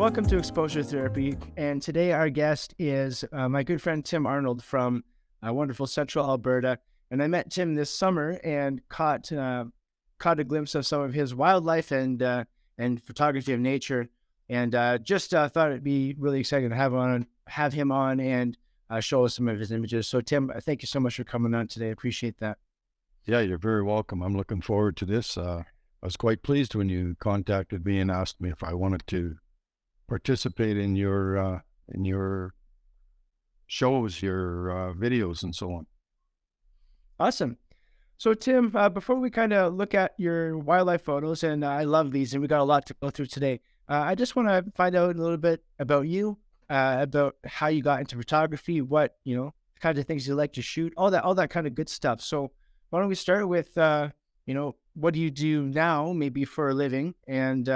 Welcome to Exposure Therapy, and today our guest is my good friend Tim Arnold from wonderful Central Alberta. And I met Tim this summer and caught a glimpse of some of his wildlife and photography of nature, and just thought it'd be really exciting to have him on and show us some of his images. So Tim, thank you so much for coming on today. I appreciate that. Yeah, you're very welcome. I'm looking forward to this. I was quite pleased when you contacted me and asked me if I wanted to participate in your shows, your videos, and so on. Awesome. So Tim, before we kind of look at your wildlife photos, and I love these, and we got a lot to go through today. I just want to find out a little bit about you, about how you got into photography, what kinds of things you like to shoot, all that kind of good stuff. So why don't we start with what do you do now, maybe for a living, and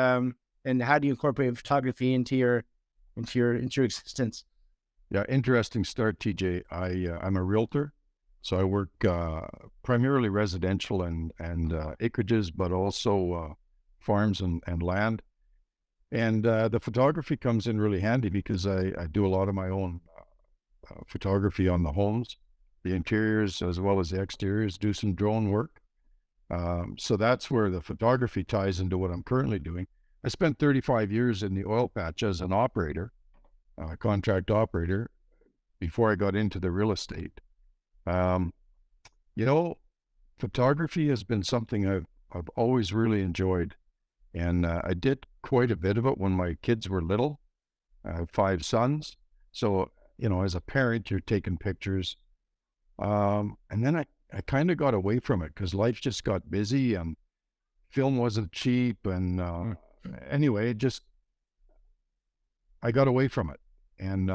how do you incorporate photography into your existence? Yeah, interesting start, TJ. I'm a realtor, so I work primarily residential and acreages, but also farms and land. And the photography comes in really handy because I do a lot of my own photography on the homes, the interiors as well as the exteriors, do some drone work. So that's where the photography ties into what I'm currently doing. I spent 35 years in the oil patch as an operator, contract operator, before I got into the real estate. Photography has been something I've always really enjoyed. And I did quite a bit of it when my kids were little. I have 5 sons. So, as a parent, you're taking pictures. And then I kind of got away from it because life just got busy and film wasn't cheap. And anyway, I got away from it. And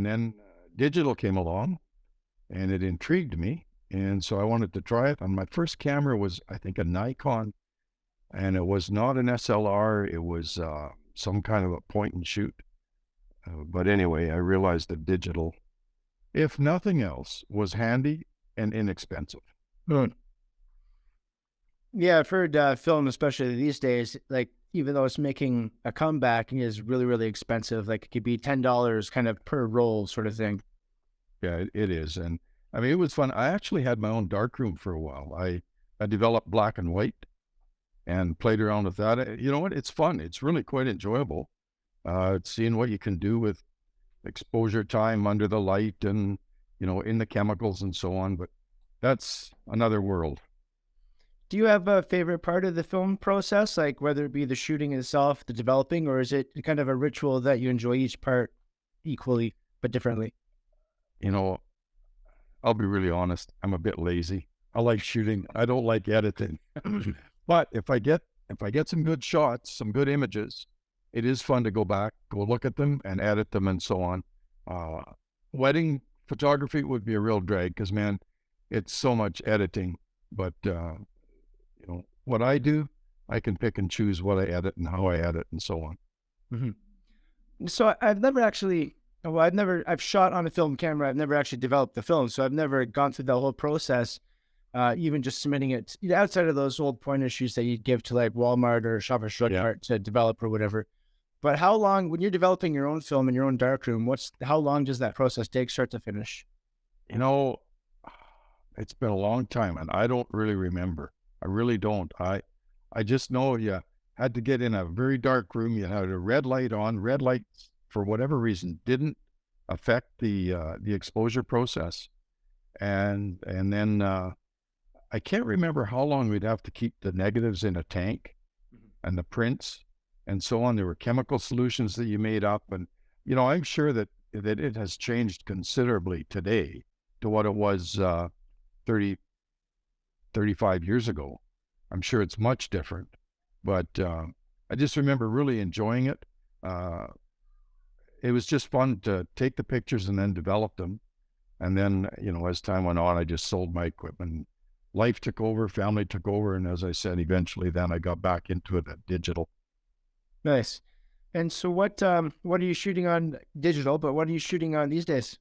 then digital came along and it intrigued me. And so I wanted to try it. And my first camera was, I think, a Nikon. And it was not an SLR. It was some kind of a point and shoot. But anyway, I realized that digital, if nothing else, was handy and inexpensive. Yeah, I've heard film, especially these days, like even though it's making a comeback, is really, really expensive. Like it could be $10 kind of per roll sort of thing. Yeah, it is. And I mean, it was fun. I actually had my own darkroom for a while. I developed black and white and played around with that. You know what? It's fun. It's really quite enjoyable. Seeing what you can do with exposure time under the light and, in the chemicals and so on. But that's another world. Do you have a favorite part of the film process, like whether it be the shooting itself, the developing, or is it kind of a ritual that you enjoy each part equally but differently? I'll be really honest. I'm a bit lazy. I like shooting. I don't like editing. But if I get some good shots, some good images, it is fun to go back, go look at them and edit them and so on. Wedding photography would be a real drag because, man, it's so much editing. But, what I do, I can pick and choose what I edit and how I edit and so on. Mm-hmm. So I've shot on a film camera. I've never actually developed the film. So I've never gone through the whole process, even just submitting it outside of those old point issues that you'd give to like Walmart or Shoppers Drug Mart to develop or whatever. But how long, when you're developing your own film in your own darkroom, how long does that process take start to finish? It's been a long time and I don't really remember. I really don't. I just know you had to get in a very dark room. You had a red light on. Red lights, for whatever reason, didn't affect the exposure process. And then I can't remember how long we'd have to keep the negatives in a tank and the prints and so on. There were chemical solutions that you made up. And, I'm sure that it has changed considerably today to what it was 35 years ago. I'm sure it's much different. But I just remember really enjoying it. It was just fun to take the pictures and then develop them. And then, as time went on, I just sold my equipment. Life took over, family took over. And as I said, eventually then I got back into it at digital. Nice. And so what are you shooting on digital, but what are you shooting on these days?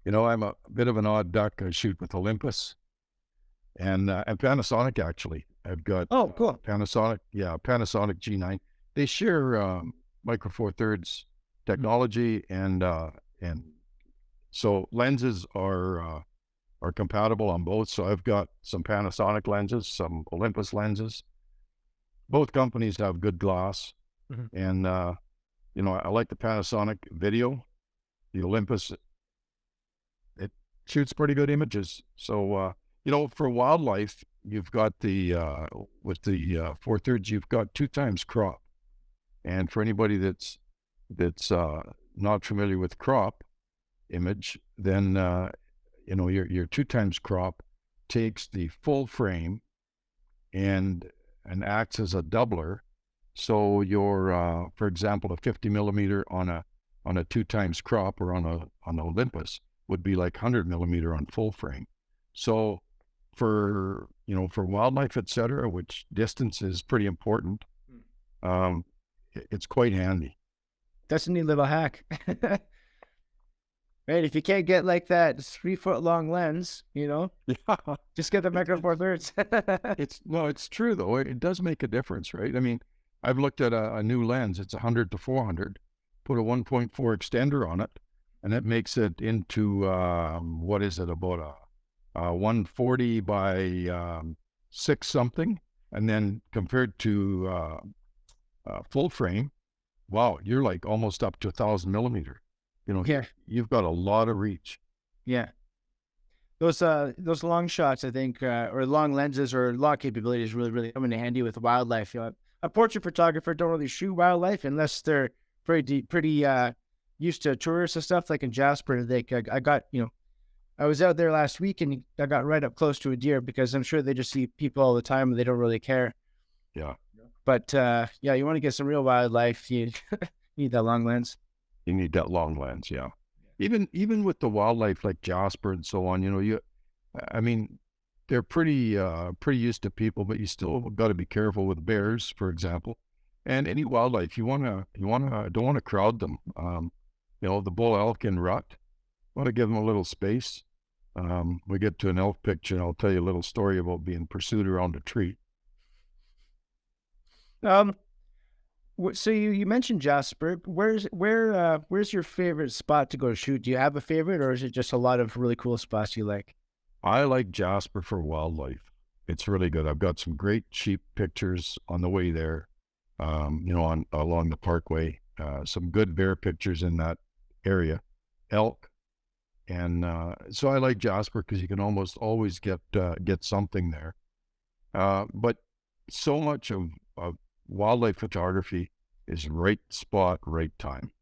I'm a bit of an odd duck. I shoot with Olympus and Panasonic, actually. I've got cool. Panasonic G9. They share micro four thirds Mhm. technology, and so lenses are compatible on both. So I've got some Panasonic lenses, some Olympus lenses. Both companies have good glass, Mhm. and I like the Panasonic video. The Olympus, it shoots pretty good images. So for wildlife, you've got the with the four thirds, you've got two times crop. And for anybody that's not familiar with crop image, then your two times crop takes the full frame and acts as a doubler. So your for example, a 50 millimeter on a two times crop or on Olympus would be like 100 millimeter on full frame. So for wildlife, etc., which distance is pretty important, Mm. um, it's quite handy. That's a neat little hack. Right? If you can't get like that 3 foot long lens, Yeah, just get the it, micro it, four thirds. it's no, it's true though. It does make a difference, right? I mean, I've looked at a new lens. It's 100 to 400. Put a 1.4 extender on it, and it makes it into what is it, about a 140 by six something, and then compared to full frame, wow, you're like almost up to 1,000 millimeter. Yeah, You've got a lot of reach. yeah. Those long shots, I think, or long lenses or long capabilities really, really come in handy with wildlife. A portrait photographer don't really shoot wildlife unless they're pretty used to tourists and stuff. Like in Jasper, I got, I was out there last week and I got right up close to a deer because I'm sure they just see people all the time and they don't really care. Yeah, But yeah, you want to get some real wildlife, you need that long lens. you need that long lens. Yeah, even with the wildlife like Jasper and so on, I mean, they're pretty used to people, but you still got to be careful with bears, for example, and any wildlife. You wanna don't want to crowd them. The bull elk in rut, want to give them a little space. We get to an elk picture, and I'll tell you a little story about being pursued around a tree. Um, so you mentioned Jasper. Where's your favorite spot to go shoot? Do you have a favorite, or is it just a lot of really cool spots you like? I like Jasper for wildlife. It's really good. I've got some great sheep pictures on the way there. On along the parkway. Some good bear pictures in that area, elk, and so I like Jasper because you can almost always get something there. But so much of wildlife photography is right spot, right time.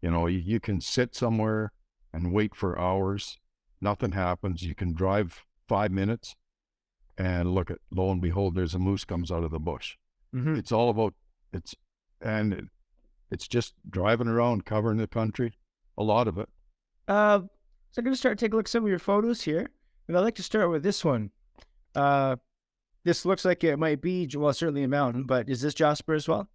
You can sit somewhere and wait for hours. Nothing happens. You can drive 5 minutes and lo and behold, there's a moose comes out of the bush. Mm-hmm. It's all about it's and it's just driving around, covering the country, a lot of it. So I'm gonna start taking a look at some of your photos here, and I'd like to start with this one. Uh, this looks like it might be, well, certainly a mountain, but is this Jasper as well?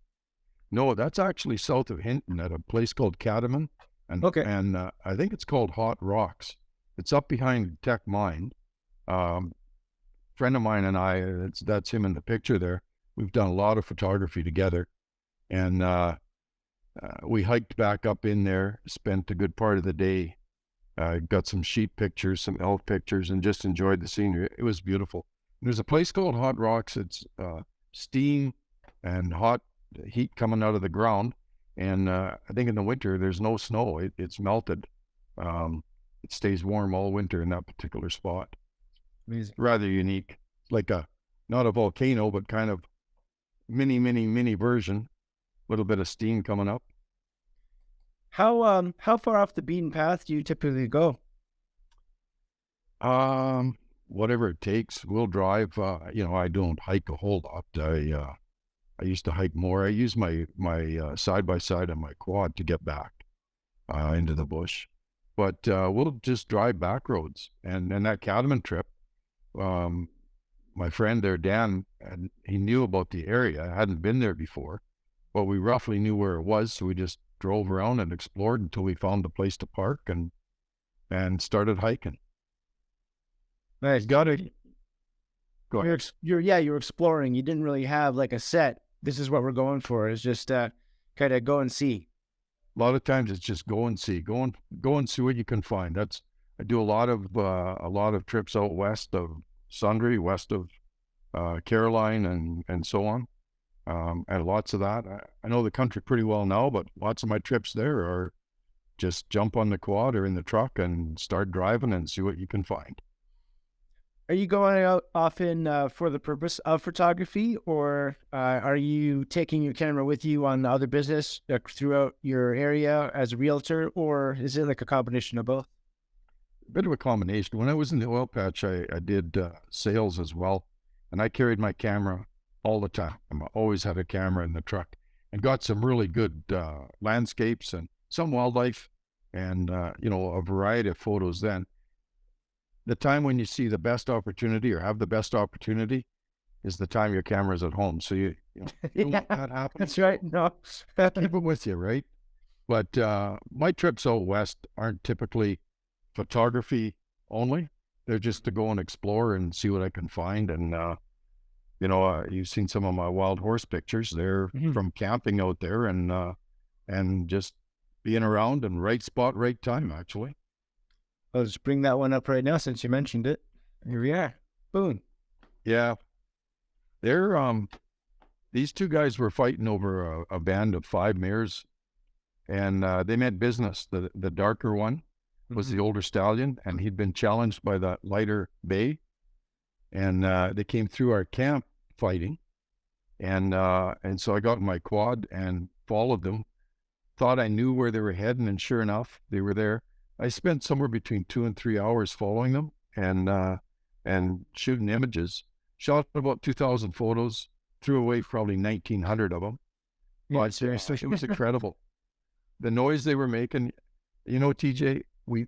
No, that's actually south of Hinton at a place called Catamount, and Okay. and I think it's called Hot Rocks. It's up behind Tech Mine. Um, Friend of mine and I, that's him in the picture there. We've done a lot of photography together, and we hiked back up in there, spent a good part of the day, got some sheep pictures, some elk pictures, and just enjoyed the scenery. It was beautiful. There's a place called Hot Rocks. It's steam and hot heat coming out of the ground. And I think in the winter, there's no snow. It's melted. Um, it stays warm all winter in that particular spot. Amazing. Rather unique. Like not a volcano, but kind of mini version. A little bit of steam coming up. How far off the beaten path do you typically go? Whatever it takes. We'll drive. I don't hike a whole lot. I used to hike more. I use my side by side on my quad to get back into the bush. But we'll just drive back roads. And that Catamount trip, um, my friend there, Dan, and he knew about the area. I hadn't been there before, but we roughly knew where it was. So we just drove around and explored until we found a place to park and started hiking. Nice. Got it. Go ahead. You're exploring. You didn't really have like a set. This is what we're going for. It's just kind of go and see? A lot of times it's just go and see, go and see what you can find. I do a lot of trips out west of Sundre, west of Caroline, and so on. And lots of that. I know the country pretty well now, but lots of my trips there are just jump on the quad or in the truck and start driving and see what you can find. Are you going out often for the purpose of photography, or are you taking your camera with you on other business throughout your area as a realtor, or is it like a combination of both? A bit of a combination. When I was in the oil patch, I did sales as well, and I carried my camera all the time. I always had a camera in the truck and got some really good landscapes and some wildlife and, a variety of photos then. The time when you see the best opportunity or have the best opportunity is the time your camera's at home. So you don't Yeah, want that happening. that's right. No. Keep it with you, right? But my trips out west aren't typically photography only. They're just to go and explore and see what I can find. And, you've seen some of my wild horse pictures. They're Mhm. from camping out there and just being around and right spot, right time, actually. I'll just bring that one up right now since you mentioned it. Here we are. Boom. Yeah. They're, these two guys were fighting over a band of 5 mares and they meant business. The darker one was Mhm. the older stallion, and he'd been challenged by the lighter bay. And they came through our camp fighting. And so I got in my quad and followed them, thought I knew where they were heading, and sure enough, they were there. I spent somewhere between 2 and 3 hours following them and shooting images. Shot about 2,000 photos, threw away probably 1,900 of them. Yeah, But seriously. it was incredible. The noise they were making, TJ, we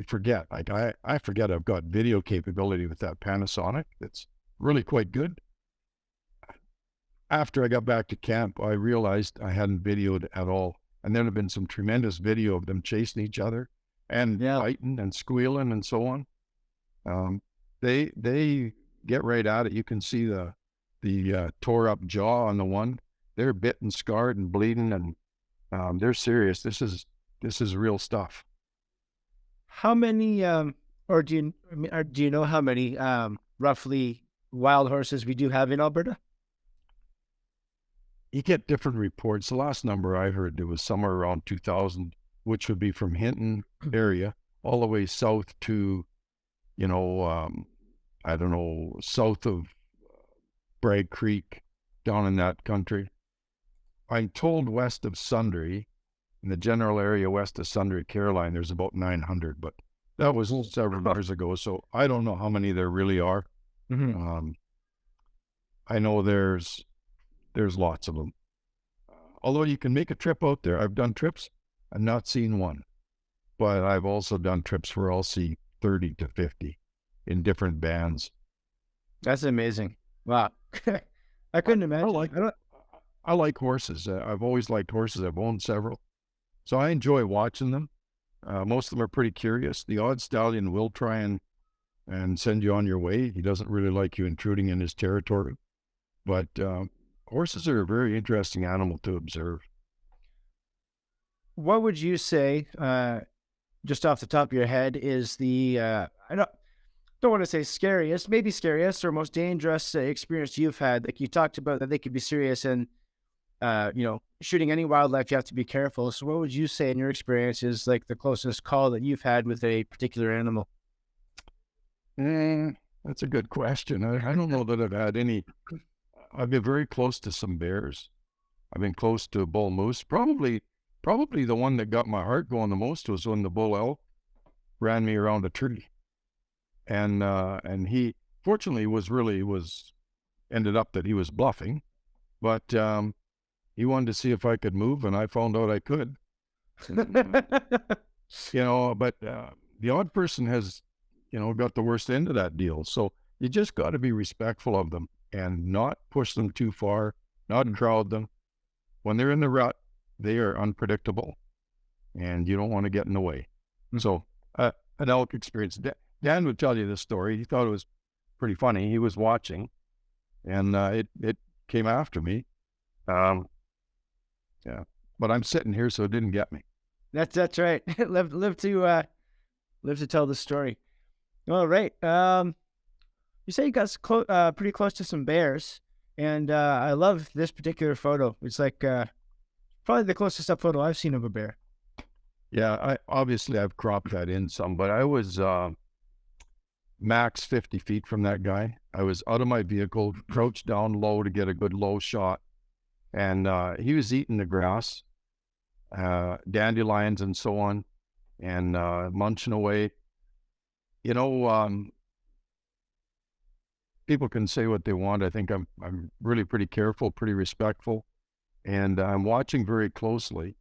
forget. Like I forget I've got video capability with that Panasonic. It's really quite good. After I got back to camp, I realized I hadn't videoed at all. And there had been some tremendous video of them chasing each other and Yeah. fighting and squealing and so on. They get right at it. You can see the tore up jaw on the one. They're bit and scarred and bleeding, and they're serious. This is real stuff. How many, or do you know how many, roughly wild horses we do have in Alberta? You get different reports. The last number I heard, there was somewhere around 2,000, which would be from Hinton area all the way south to, I don't know, south of Bragg Creek, down in that country. I'm told west of Sundre, in the general area west of Sundre, Caroline, there's about 900, but that was several years ago. So I don't know how many there really are. Mhm. I know there's lots of them. Although you can make a trip out there. I've done trips. I've not seen one, but I've also done trips where I'll see 30 to 50 in different bands. That's amazing. Wow. I I, couldn't I imagine. like I don't, I like horses. I've always liked horses. I've owned several, so I enjoy watching them. Most of them are pretty curious. The odd stallion will try and send you on your way. He doesn't really like you intruding in his territory, but horses are a very interesting animal to observe. what would you say, just off the top of your head, is the, don't want to say scariest, maybe scariest or most dangerous experience you've had? Like you talked about that they could be serious and, shooting any wildlife, you have to be careful. So what would you say in your experience is like the closest call that you've had with a particular animal? Eh, that's a good question. I don't know that I've had any. I've been very close to some bears. I've been close to a bull moose. Probably the one that got my heart going the most was when the bull elk ran me around a tree. And he fortunately was ended up that he was bluffing, but he wanted to see if I could move, and I found out I could. But the odd person has, got the worst end of that deal. So you just got to be respectful of them and not push them too far, not crowd them. When they're in the rut, they are unpredictable, and you don't want to get in the way. So an elk experience. Dan would tell you this story. He thought it was pretty funny. He was watching, and it came after me. Yeah, but I'm sitting here, so it didn't get me. That's right. Live to tell the story. All right. You say you got pretty close to some bears, and I love this particular photo. It's like probably the closest up photo I've seen of a bear. Yeah, I've cropped that in some, but I was max 50 feet from that guy. I was out of my vehicle, crouched down low to get a good low shot, and he was eating the grass, dandelions and so on, and munching away. You know, people can say what they want. I think I'm really pretty careful, pretty respectful, and I'm watching very closely.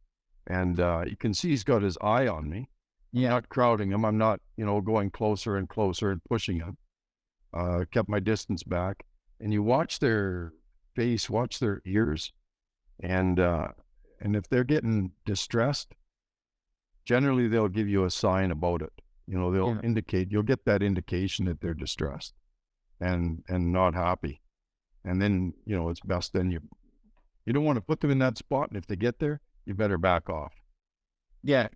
And you can see he's got his eye on me. I'm Yeah. not crowding him. I'm not, going closer and closer and pushing him. Kept my distance back. And you watch their face, watch their ears, and if they're getting distressed, generally they'll give you a sign about it. They'll Yeah. indicate. You'll get that indication that they're distressed and not happy. And then it's best then you don't want to put them in that spot. And if they get there, you better back off. Yeah.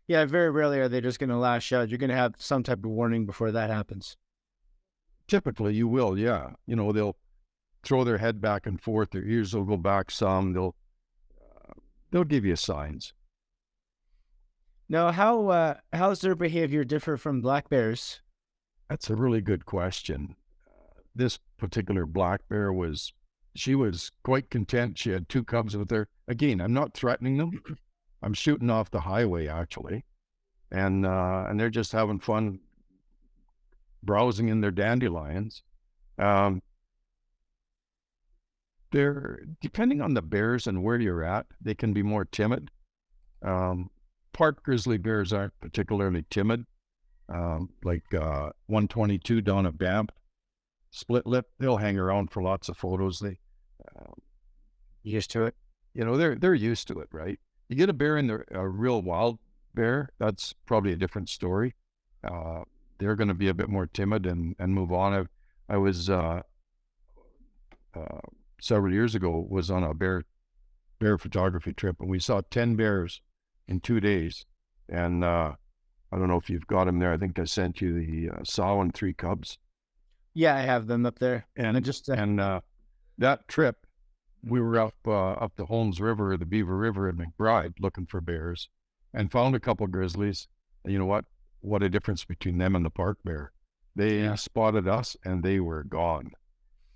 Yeah. Very rarely are they just going to lash out. You're going to have some type of warning before that happens. Typically, you will, yeah. They'll throw their head back and forth. Their ears will go back some. They'll give you signs. Now, how's their behavior differ from black bears? That's a really good question. This particular black bear she was quite content. She had 2 cubs with her. Again, I'm not threatening them. I'm shooting off the highway actually, and they're just having fun browsing in their dandelions. They're depending on the bears and where you're at, they can be more timid. Park grizzly bears aren't particularly timid. Like 122 down at Banff, split lip, they'll hang around for lots of photos. They, Used to it. they're used to it, right? You get a bear in a real wild bear, that's probably a different story. They're going to be a bit more timid and move on. I was several years ago was on a bear photography trip, and we saw 10 bears in 2 days. And I don't know if you've got them there. I think I sent you the sow and 3 cubs. Yeah, I have them up there. And that trip, we were up the Holmes River, the Beaver River at McBride, looking for bears, and found a couple grizzlies. And you know what? What a difference between them and the park bear. They spotted us, and they were gone.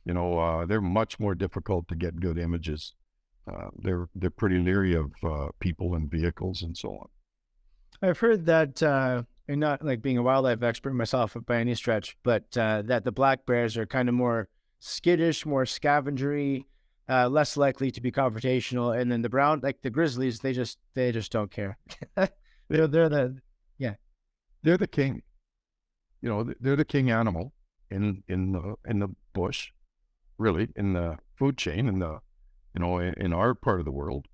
They're much more difficult to get good images. They're pretty leery of people and vehicles and so on. I've heard that, and not like being a wildlife expert myself by any stretch, but that the black bears are kind of more skittish, more scavengery, less likely to be confrontational, and then the brown, like the grizzlies, they just don't care. they're They're the king. They're the king animal in the bush, really, in the food chain, in our part of the world.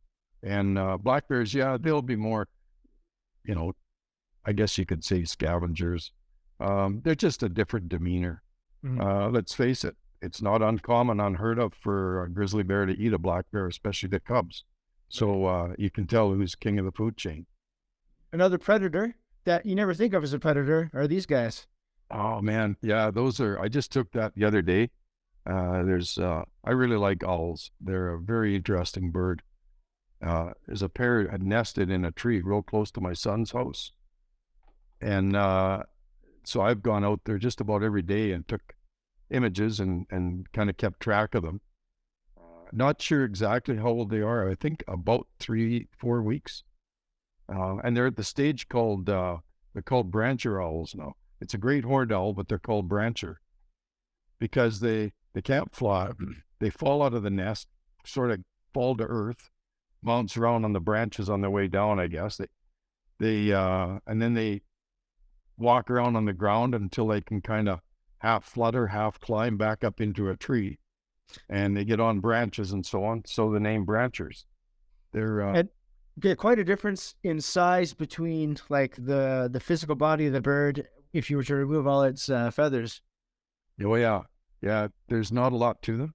And black bears, yeah, they'll be more, I guess you could say scavengers. They're just a different demeanor. Let's face it, it's not unheard of for a grizzly bear to eat a black bear, especially the cubs. So you can tell who's king of the food chain. Another predator that you never think of as a predator are these guys. Oh man, yeah, I just took that the other day. I really like owls. They're a very interesting bird. There's a pair had nested in a tree real close to my son's house. And so I've gone out there just about every day and took images and kind of kept track of them. Not sure exactly how old they are. I think about 3-4 weeks. And they're at the stage called, they're called brancher owls now. It's a great horned owl, but they're called brancher because they can't fly. They fall out of the nest, sort of fall to earth, bounce around on the branches on their way down, I guess. And then they walk around on the ground until they can kind of half flutter, half climb back up into a tree, and they get on branches and so on. So the name branchers. They're And get quite a difference in size between like the physical body of the bird if you were to remove all its feathers. oh yeah. There's not a lot to them,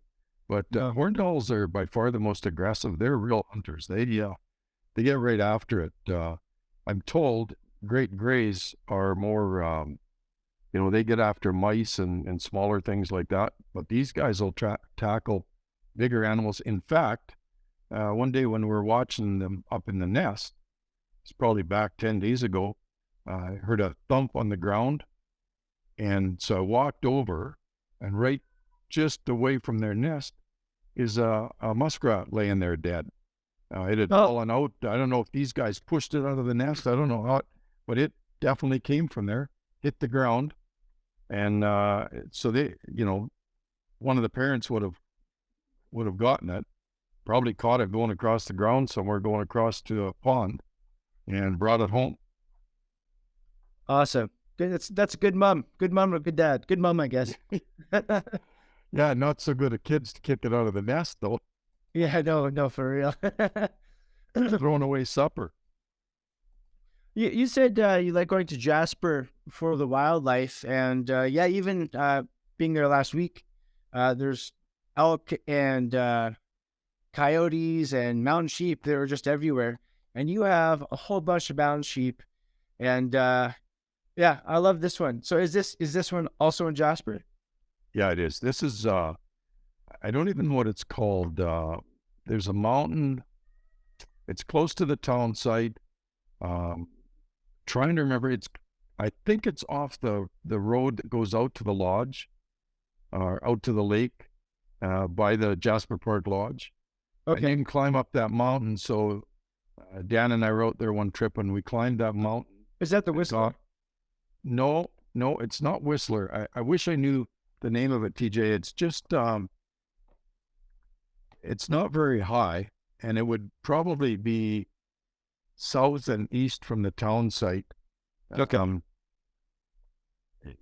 but horned owls are by far the most aggressive. They're real hunters. they get right after it. I'm told great grays are more, they get after mice and smaller things like that. But these guys will tackle bigger animals. In fact, one day when we were watching them up in the nest, it's probably back 10 days ago, I heard a thump on the ground. And so I walked over, and right just away from their nest is a muskrat laying there dead. It had Oh, fallen out. I don't know if these guys pushed it out of the nest. I don't know how, but it definitely came from there, hit the ground. And so they, one of the parents would have gotten it, probably caught it going across the ground somewhere, going across to a pond, and brought it home. awesome. Good. That's a good mom. Good mom or good dad. Good mom, I guess. Yeah, not so good at kids to kick it out of the nest though. Yeah, no, no, for real. Throwing away supper. You said you like going to Jasper for the wildlife, and yeah, even being there last week, there's elk and coyotes and mountain sheep that are just everywhere, and you have a whole bunch of mountain sheep, and yeah, I love this one. So is this one also in Jasper? Yeah, it is. This is I don't even know what it's called. There's a mountain. It's close to the town site. Um, Trying to remember. I think it's off the road that goes out to the lodge, or out to the lake, by the Jasper Park Lodge. And you Okay, can climb up that mountain. So Dan and I were out there one trip, and we climbed that mountain. is that the And Whistler? no, no, it's not Whistler. I wish I knew the name of it, TJ. It's just it's not very high, and it would probably be south and east from the town site. Okay.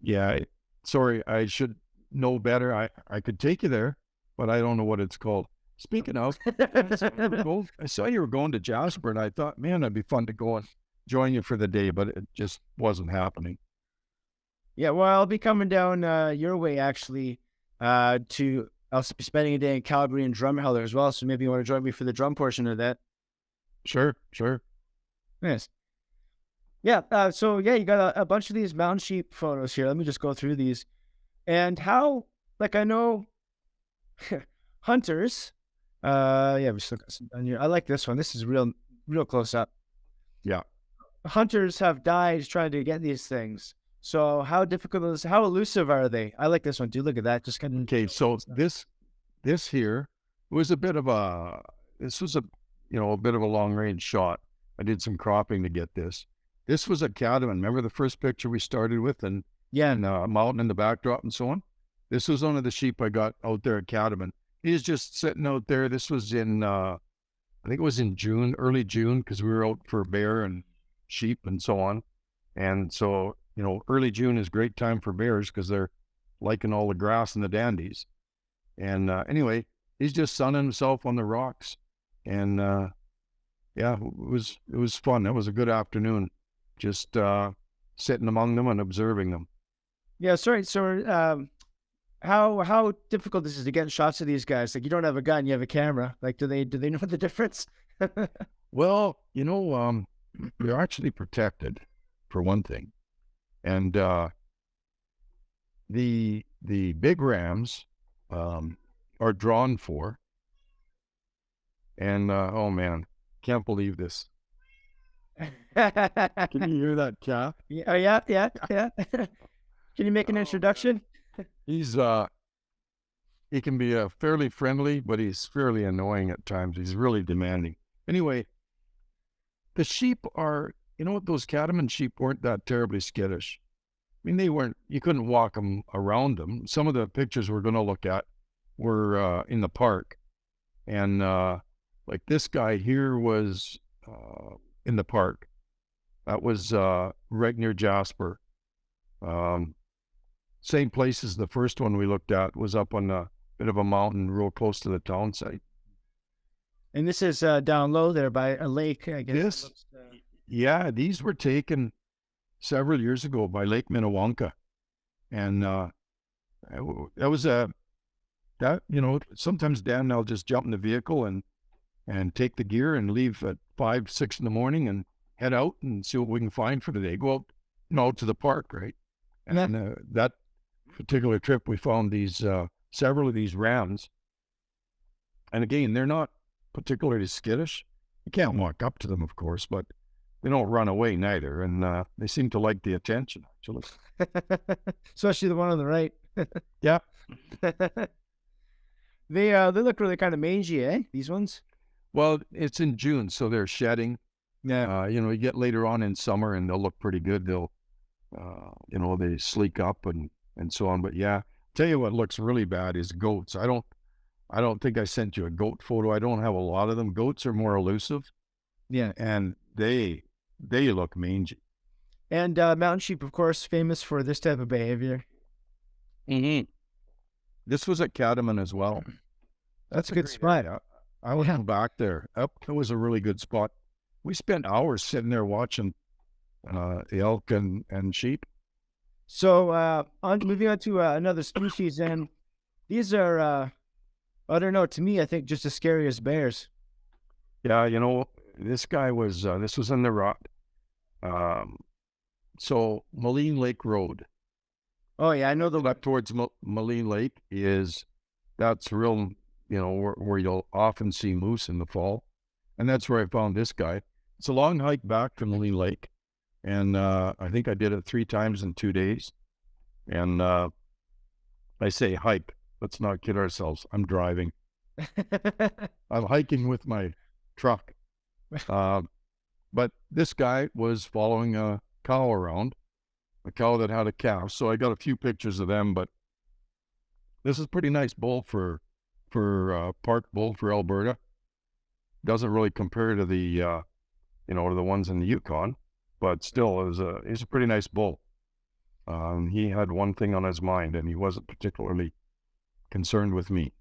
Yeah. Sorry, I should know better. I could take you there, but I don't know what it's called. Speaking of, I saw you were going to Jasper, and I thought, man, it'd be fun to go and join you for the day, but it just wasn't happening. Yeah, well, I'll be coming down your way actually. I'll be spending a day in Calgary and Drumheller as well. So maybe you want to join me for the drum portion of that. Sure, sure. Yes. Yeah. So yeah, you got a bunch of these mountain sheep photos here. Let me just go through these. And how, like, I know hunters. Yeah, we still got some down here. I like this one. This is real close up. Yeah. Hunters have died trying to get these things. So how elusive are they? I like this one too. Look at that. Just kind of Okay, so this here was a bit of a this was a bit of a long range shot. I did some cropping to get this. This was a cattleman. Remember the first picture we started with, and yeah. a mountain in the backdrop and so on. This was one of the sheep I got out there at Cattleman. He's just sitting out there. This was in I think it was in June, early June, because we were out for bear and sheep and so on. And so, early June is a great time for bears because they're liking all the grass and the dandies. And anyway, he's just sunning himself on the rocks. And yeah, it was fun. That was a good afternoon, just sitting among them and observing them. Yeah. Sorry. So how difficult this is to get shots of these guys? Like, you don't have a gun, you have a camera. Like, do they know the difference? Well, they're actually protected, for one thing. And the big rams are drawn for. And oh man, can't believe this. Can you hear that cat? Yeah, oh, yeah, yeah, yeah. Can you make an Oh, introduction? He's he can be fairly friendly, but he's fairly annoying at times. He's really demanding. Anyway, the sheep are, those cattleman sheep weren't that terribly skittish. I mean, they weren't, you couldn't walk them around them. Some of the pictures we're going to look at were in the park. And like this guy here was in the park. That was right near Jasper. Same place as the first one we looked at, was up on a bit of a mountain real close to the town site. And this is down low there by a lake, I guess. Yeah, these were taken several years ago by Lake Minnewanka. And that was sometimes Dan and I'll just jump in the vehicle and take the gear and leave at 5, 6 in the morning and head out and see what we can find for the day. Go out, to the park, right? Yeah. And that particular trip, we found these several of these rams. And again, they're not particularly skittish. You can't walk up to them, of course, but they don't run away neither. And they seem to like the attention, actually. Especially the one on the right. Yeah. They look really kind of mangy, eh? These ones. Well, it's in June, so they're shedding. Yeah. You get later on in summer and they'll look pretty good. They'll, they sleek up and so on. But yeah, tell you what looks really bad is goats. I don't think I sent you a goat photo. I don't have a lot of them. Goats are more elusive Yeah. and they look mangy. And mountain sheep, of course, famous for this type of behavior. Mm-hmm. This was at Catamount as well. That's a good spot. Area. I went back there. It was a really good spot. We spent hours sitting there watching elk and sheep. So moving on to another species, and these are, I don't know, to me, I think just as scary as bears. Yeah, this guy was, this was in the rock. So Moline Lake Road. Oh, yeah, I know the Up towards Moline Lake that's real, where you'll often see moose in the fall. And that's where I found this guy. It's a long hike back to Moline Lake. And I think I did it 3 times in 2 days. And I say hike. Let's not kid ourselves. I'm driving. I'm hiking with my truck. But this guy was following a cow around, a cow that had a calf. So I got a few pictures of them, but this is a pretty nice bull for park bull for Alberta. Doesn't really compare to the, to the ones in the Yukon, but still it was he's a pretty nice bull. He had one thing on his mind and he wasn't particularly concerned with me.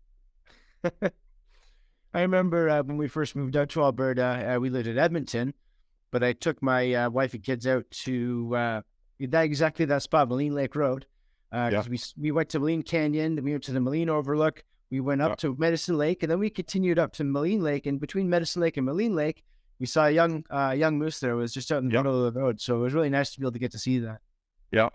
I remember when we first moved out to Alberta, we lived in Edmonton, but I took my wife and kids out to that spot, Moline Lake Road. Because we went to Moline Canyon, then we went to the Moline Overlook, we went up to Medicine Lake, and then we continued up to Moline Lake. And between Medicine Lake and Moline Lake, we saw a young moose there. It was just out in the middle of the road, so it was really nice to be able to get to see that. Yeah,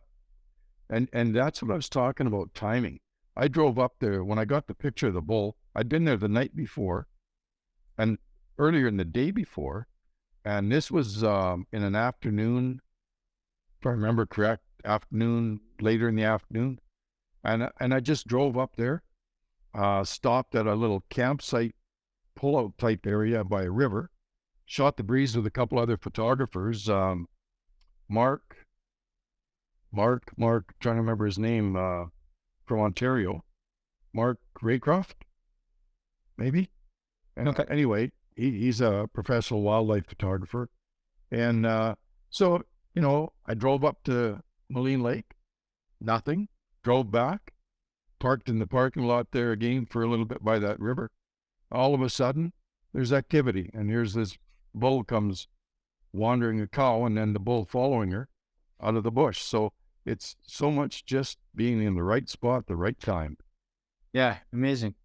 and that's what I was talking about, timing. I drove up there when I got the picture of the bull. I'd been there the night before, and earlier in the day before, and this was in an afternoon, if I remember correct, later in the afternoon, and I just drove up there, stopped at a little campsite pullout type area by a river, shot the breeze with a couple other photographers, Mark, trying to remember his name, from Ontario, Mark Raycroft, maybe. And Okay. Anyway, he's a professional wildlife photographer, and so I drove up to Moline Lake, nothing. Drove back, parked in the parking lot there again for a little bit by that river. All of a sudden, there's activity, and here's this bull comes wandering a cow, and then the bull following her out of the bush. So it's so much just being in the right spot, the right time. Yeah, amazing.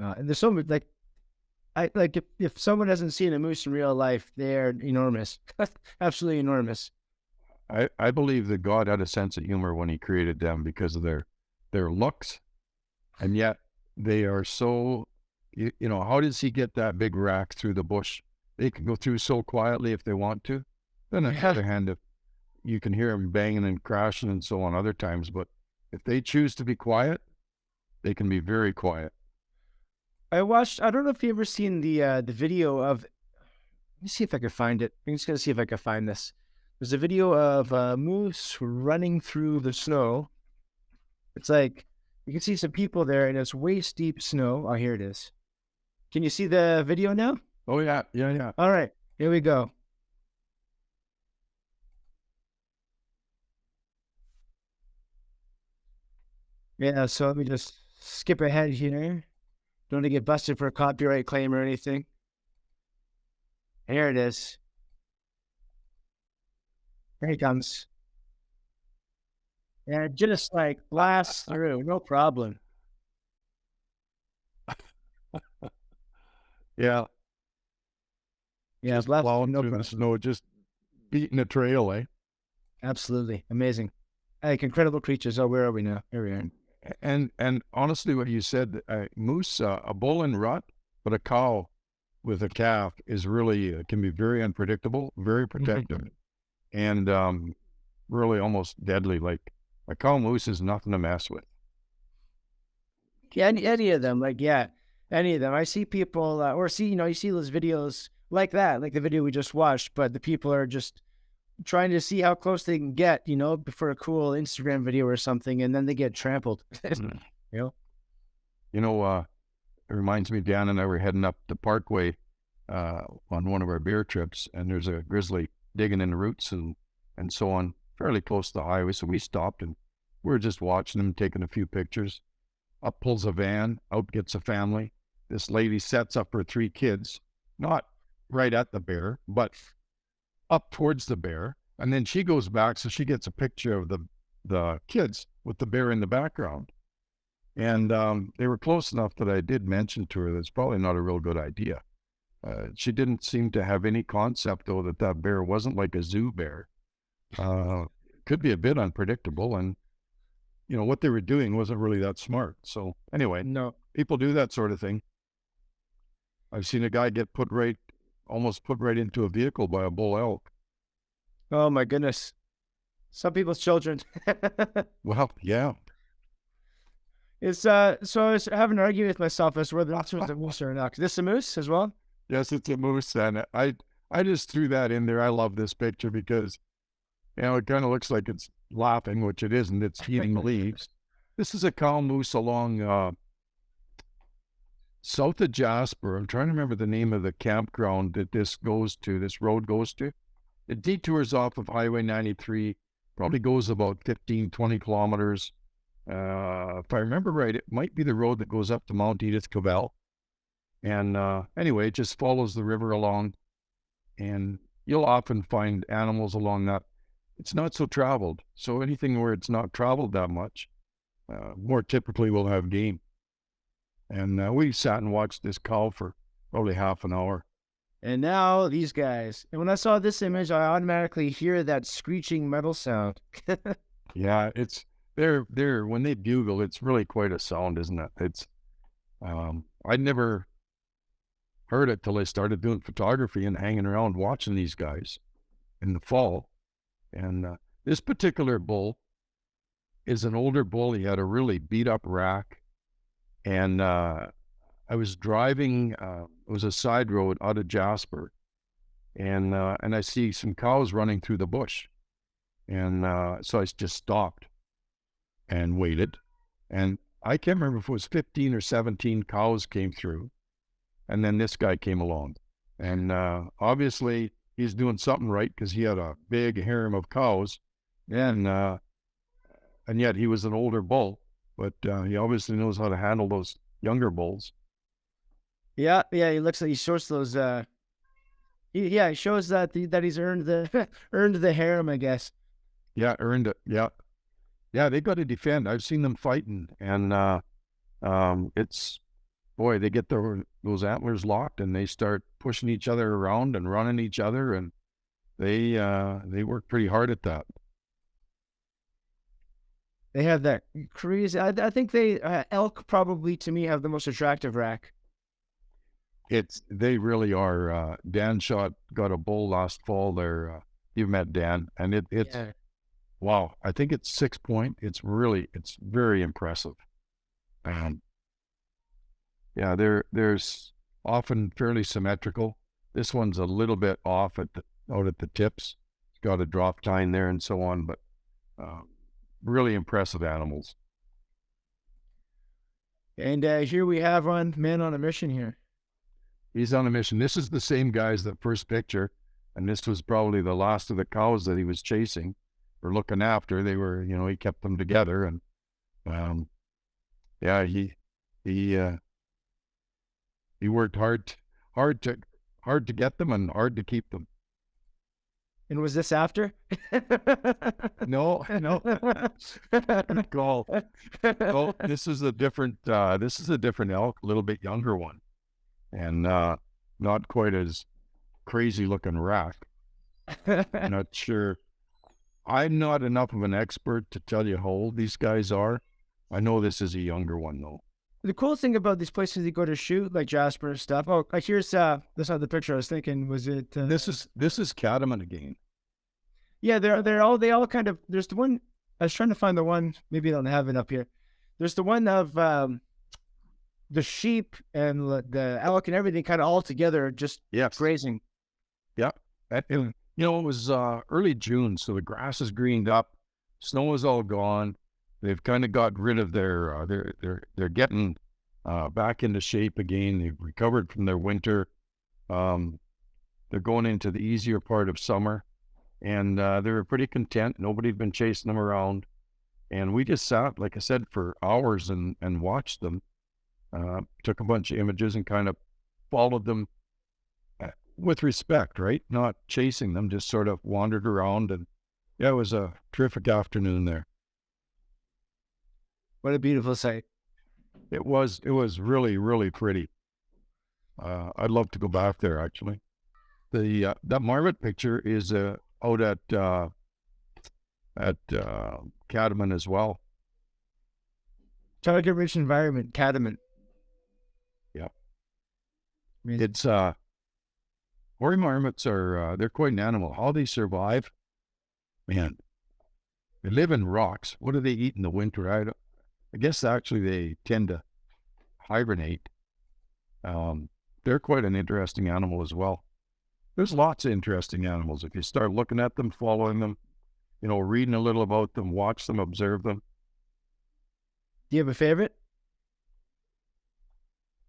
And there's so much if someone hasn't seen a moose in real life, they're enormous, absolutely enormous. I believe that God had a sense of humor when he created them because of their looks, and yet they are so, how does he get that big rack through the bush? They can go through so quietly if they want to. Then on the other hand, if you can hear them banging and crashing and so on other times, but if they choose to be quiet, they can be very quiet. I don't know if you ever seen the video of, let me see if I can find it. I'm just going to see if I can find this. There's a video of a moose running through the snow. It's like, you can see some people there and it's waist deep snow. Oh, here it is. Can you see the video now? Oh, yeah. All right, here we go. Yeah, so let me just skip ahead here. Don't want to get busted for a copyright claim or anything. Here it is. Here he comes. Yeah, just like blast through, no problem. Yeah. Yeah, just blast, plowing no through the problem. snow, just beating a trail, eh? Absolutely amazing. Like incredible creatures. Oh, where are we now? Here we are. And honestly, what you said, moose, a bull in rut, but a cow with a calf is really can be very unpredictable, very protective, and really almost deadly. Like a cow moose is nothing to mess with. Yeah, any of them, like yeah, any of them. I see people, or see, you see those videos like that, like the video we just watched, but the people are just trying to see how close they can get, for a cool Instagram video or something, and then they get trampled. Mm. You know? You know, it reminds me, Dan and I were heading up the Parkway on one of our beer trips, and there's a grizzly digging in the roots and so on, fairly close to the highway. So we stopped and we were just watching him, taking a few pictures. Up pulls a van, out gets a family. This lady sets up her 3 kids, not right at the bear, but up towards the bear. And then she goes back, so she gets a picture of the kids with the bear in the background. And they were close enough that I did mention to her that it's probably not a real good idea. She didn't seem to have any concept, though, that that bear wasn't like a zoo bear. Could be a bit unpredictable, and what they were doing wasn't really that smart. So anyway, No. people do that sort of thing. I've seen a guy get almost put right into a vehicle by a bull elk. Oh my goodness. Some people's children. Well, yeah. It's so I was having an argument with myself as to whether this was a moose or not. Is this a moose as well? Yes, it's a moose, and I just threw that in there. I love this picture because it kind of looks like it's laughing, which it isn't. It's eating leaves. This is a cow moose along south of Jasper. I'm trying to remember the name of the campground that this road goes to. It detours off of Highway 93, probably goes about 15, 20 kilometers. If I remember right, it might be the road that goes up to Mount Edith Cavell. And anyway, it just follows the river along, and you'll often find animals along that. It's not so traveled. So anything where it's not traveled that much, more typically will have game. And we sat and watched this cow for probably half an hour. And now these guys. And when I saw this image, I automatically hear that screeching metal sound. Yeah, they're when they bugle, it's really quite a sound, isn't it? It's I'd never heard it till I started doing photography and hanging around watching these guys in the fall. And this particular bull is an older bull. He had a really beat up rack. And I was driving, it was a side road out of Jasper. And I see some cows running through the bush. And so I just stopped and waited. And I can't remember if it was 15 or 17 cows came through. And then this guy came along. And obviously he's doing something right because he had a big harem of cows. And yet he was an older bull, but he obviously knows how to handle those younger bulls. Yeah, he looks like he shows those. He shows that he's earned the earned the harem, I guess. Yeah, earned it. Yeah, they got to defend. I've seen them fighting, and it's boy, they get those antlers locked and they start pushing each other around and running each other, and they work pretty hard at that. They have that crazy. I think they elk probably to me have the most attractive rack. They really are. Dan got a bull last fall there. You've met Dan, and it's Yeah. wow. I think it's 6 point. It's very impressive. And yeah, there's often fairly symmetrical. This one's a little bit off out at the tips. It's got a drop tine there and so on, but really impressive animals. And here we have one man on a mission here. He's on a mission. This is the same guy as that first picture, and this was probably the last of the cows that he was chasing or looking after. They were, he kept them together, and yeah, he worked hard to get them and hard to keep them. And was this after? No. Call. Oh, this is a different elk, a little bit younger one, and not quite as crazy looking rack. I'm not sure. I'm not enough of an expert to tell you how old these guys are. I know this is a younger one though. The cool thing about these places you go to shoot, like Jasper and stuff. Oh, like here's that's not the picture I was thinking. Was it? This is Catamount again. Yeah, they all kind of. There's the one. I was trying to find the one. Maybe I don't have it up here. There's the one of the sheep and the elk and everything kind of all together, just Yes. grazing. Yeah. And, it was early June, so the grass is greened up, snow is all gone. They've kind of got rid of their they're getting back into shape again. They've recovered from their winter. They're going into the easier part of summer, and they were pretty content. Nobody'd been chasing them around, and we just sat, like I said, for hours and watched them. Took a bunch of images and kind of followed them with respect, right? Not chasing them, just sort of wandered around. And yeah, it was a terrific afternoon there. What a beautiful sight. It was really, really pretty. I'd love to go back there actually. That marmot picture is out at Catamount as well. Target rich environment, Catamount. Yeah. Amazing. It's hoary marmots are they're quite an animal. How they survive, man. They live in rocks. What do they eat in the winter? I guess actually they tend to hibernate. They're quite an interesting animal as well. There's lots of interesting animals. If you start looking at them, following them, reading a little about them, watch them, observe them. Do you have a favorite?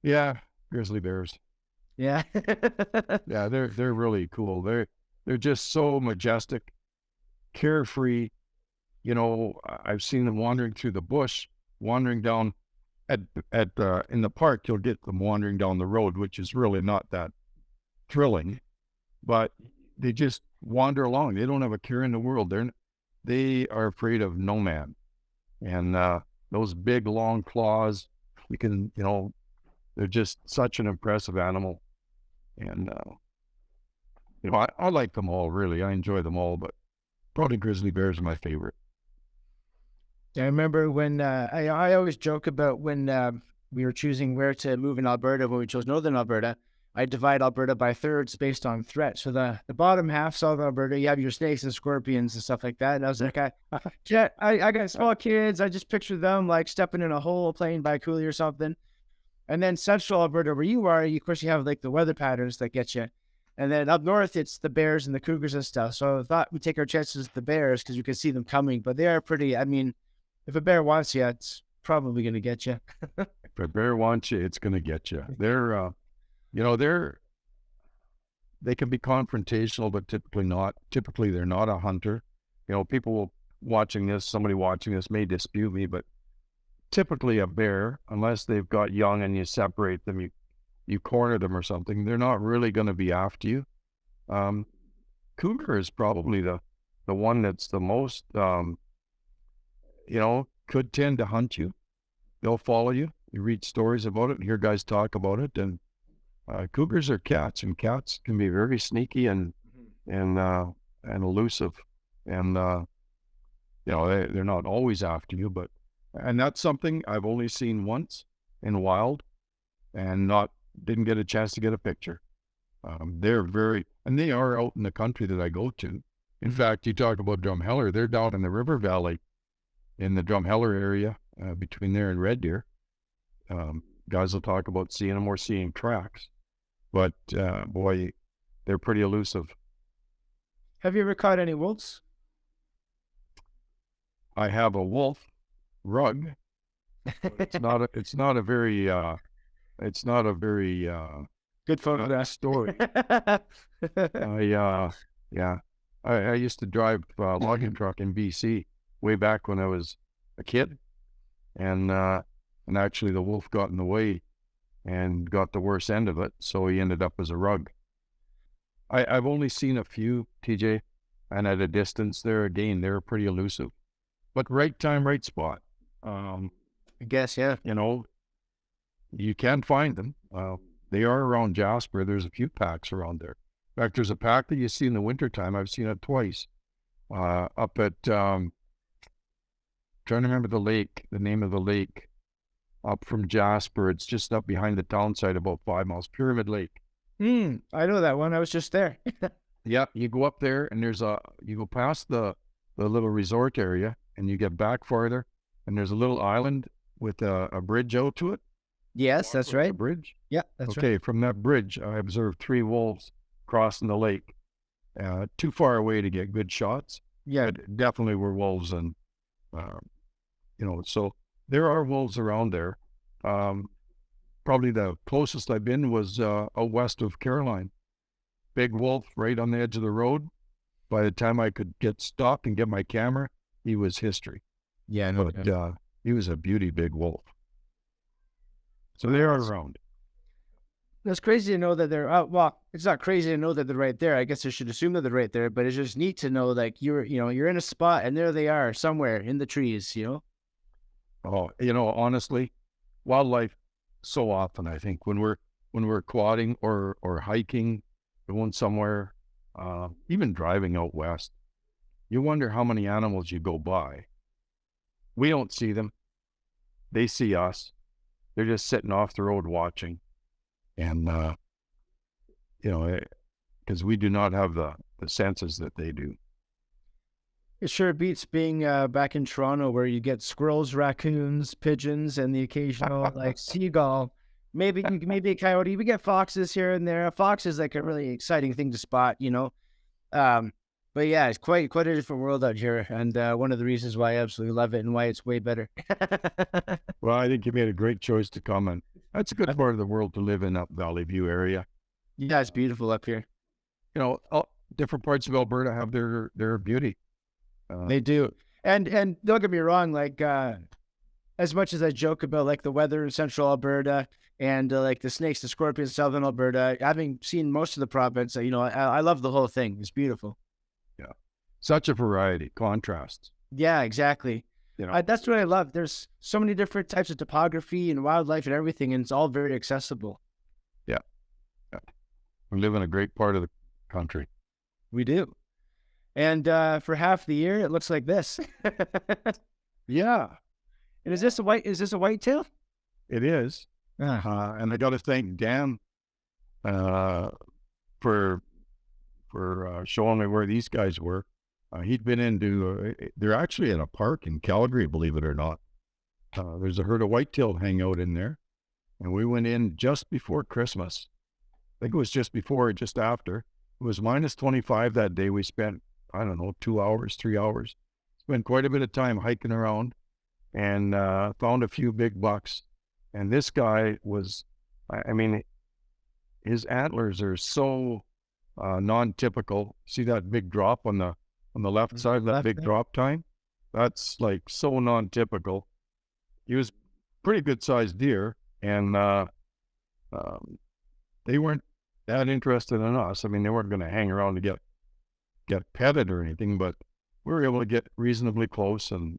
Yeah, grizzly bears. Yeah. Yeah, they're really cool. They're just so majestic, carefree. I've seen them wandering through the bush, wandering down at in the park. You'll get them wandering down the road, which is really not that thrilling, but they just wander along. They don't have a care in the world. They are afraid of no man, and those big long claws. They're just such an impressive animal, and I like them all really. I enjoy them all, but probably grizzly bears are my favorite. I remember when I always joke about when we were choosing where to move in Alberta. When we chose Northern Alberta, I divide Alberta by thirds based on threat. So the bottom half, Southern Alberta, you have your snakes and scorpions and stuff like that. And I was like, I got small kids. I just picture them like stepping in a hole, playing by coolie or something. And then Central Alberta, where you are, of course, you have like the weather patterns that get you. And then up north, it's the bears and the cougars and stuff. So I thought we'd take our chances with the bears because you can see them coming. But they are pretty, I mean, if a bear wants you, it's probably going to get you. If a bear wants you, it's going to get you. They can be confrontational, but typically not. Typically, they're not a hunter. Somebody watching this may dispute me, but typically a bear, unless they've got young and you separate them, you corner them or something, they're not really going to be after you. Cougar is probably the one that's the most, could tend to hunt you. They'll follow you. You read stories about it and hear guys talk about it. And cougars are cats, and cats can be very sneaky and elusive. And they're not always after you, and that's something I've only seen once in wild, and didn't get a chance to get a picture. They are out in the country that I go to. In fact, you talk about Drumheller, they're down in the river valley, in the Drumheller area, between there and Red Deer. Guys will talk about seeing them or seeing tracks, but boy, they're pretty elusive. Have you ever caught any wolves? I have a wolf rug. It's not a very Good photograph. story. I used to drive a logging truck in BC way back when I was a kid, and actually the wolf got in the way and got the worst end of it, so he ended up as a rug. I've only seen a few, TJ, and at a distance they're pretty elusive, but right time, right spot. I guess, yeah. You can find them. They are around Jasper. There's a few packs around there. In fact, there's a pack that you see in the wintertime. I've seen it twice. Up at trying to remember the name of the lake up from Jasper. It's just up behind the town site, about 5 miles. Pyramid Lake. I know that one. I was just there. Yeah, you go up there, and you go past the little resort area, and you get back farther, and there's a little island with a bridge out to it. Yes, Walk that's over the right. bridge. Yeah, that's right. Okay, from that bridge, I observed 3 wolves crossing the lake. Too far away to get good shots, Yeah. but definitely were wolves, and uh, so there are wolves around there. Um, Probably the closest I've been was out west of Caroline. Big wolf right on the edge of the road. By the time I could get stopped and get my camera, he was history. Yeah, no But doubt. he was a beauty big wolf. So they are around. It's crazy to know that they're well, it's not crazy to know that they're right there. I guess I should assume that they're right there, but it's just neat to know like you're in a spot and there they are somewhere in the trees, you know? Oh, honestly, wildlife so often, I think when we're quadding or hiking, going somewhere, even driving out west, you wonder how many animals you go by. We don't see them. They see us. They're just sitting off the road watching. And, because we do not have the senses that they do. It sure beats being back in Toronto where you get squirrels, raccoons, pigeons, and the occasional like seagull. Maybe a coyote. We get foxes here and there. A fox is like a really exciting thing to spot, you know. Um, but yeah, it's quite a different world out here, and one of the reasons why I absolutely love it and why it's way better. Well, I think you made a great choice to come, and that's a good part of the world to live in, up Valley View area. Yeah, it's beautiful up here. Different parts of Alberta have their beauty. They do. And don't get me wrong, like as much as I joke about like the weather in central Alberta and like the snakes, the scorpions, in southern Alberta, having seen most of the province, I love the whole thing. It's beautiful. Yeah, such a variety, contrasts. Yeah, exactly. That's what I love. There's so many different types of topography and wildlife and everything, and it's all very accessible. Yeah, yeah. We live in a great part of the country. We do. And for half the year, it looks like this. Yeah, And is this a whitetail? it is. And I got to thank Dan uh, for showing me where these guys were. He'd been they're actually in a park in Calgary, believe it or not. There's a herd of whitetail hang out in there. And we went in just before Christmas. I think it was just before or just after. It was minus 25 that day. We spent, I don't know, 2 hours, 3 hours. Spent quite a bit of time hiking around and found a few big bucks. And this guy was, I mean, his antlers are so non-typical. See that big drop on the left side, that big drop tine? That's like so non-typical. He was pretty good sized deer, and they weren't that interested in us. I mean, they weren't going to hang around to get petted or anything, but we were able to get reasonably close and